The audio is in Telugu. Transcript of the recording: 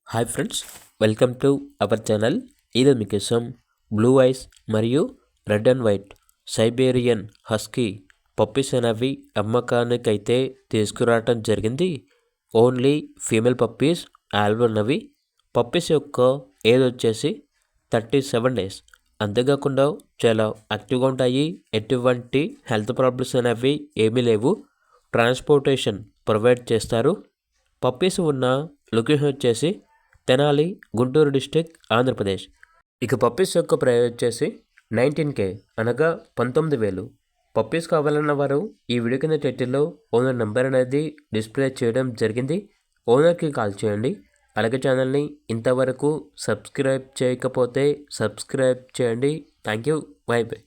Hi friends, welcome to our channel. ఇది మీకోసం బ్లూ ఐస్ మరియు red and white Siberian husky puppies అనేవి అమ్మకానికైతే తీసుకురావటం జరిగింది. ఓన్లీ ఫీమేల్ పప్పీస్ ఉన్నవి. పప్పీస్ యొక్క ఏజ్ వచ్చేసి 37 డేస్. అంతేకాకుండా చాలా యాక్టివ్గా ఉంటాయి. ఎటువంటి హెల్త్ ప్రాబ్లమ్స్ అనేవి ఏమీ లేవు. ట్రాన్స్పోర్టేషన్ ప్రొవైడ్ చేస్తారు. పప్పీస్ ఉన్న లొకేషన్ వచ్చేసి తెనాలి, గుంటూరు డిస్టిక్, ఆంధ్రప్రదేశ్. ఇక పప్పీస్ యొక్క ప్రైస్ వచ్చేసి 19K అనగా 19,000. పప్పీస్ కావాలన్న వారు ఈ వీడియో కింద టైటిల్లో ఓనర్ నెంబర్ అనేది డిస్ప్లే చేయడం జరిగింది. ఓనర్కి కాల్ చేయండి. అలాగే ఛానల్ని ఇంతవరకు సబ్స్క్రైబ్ చేయకపోతే సబ్స్క్రైబ్ చేయండి. Thank you. By by.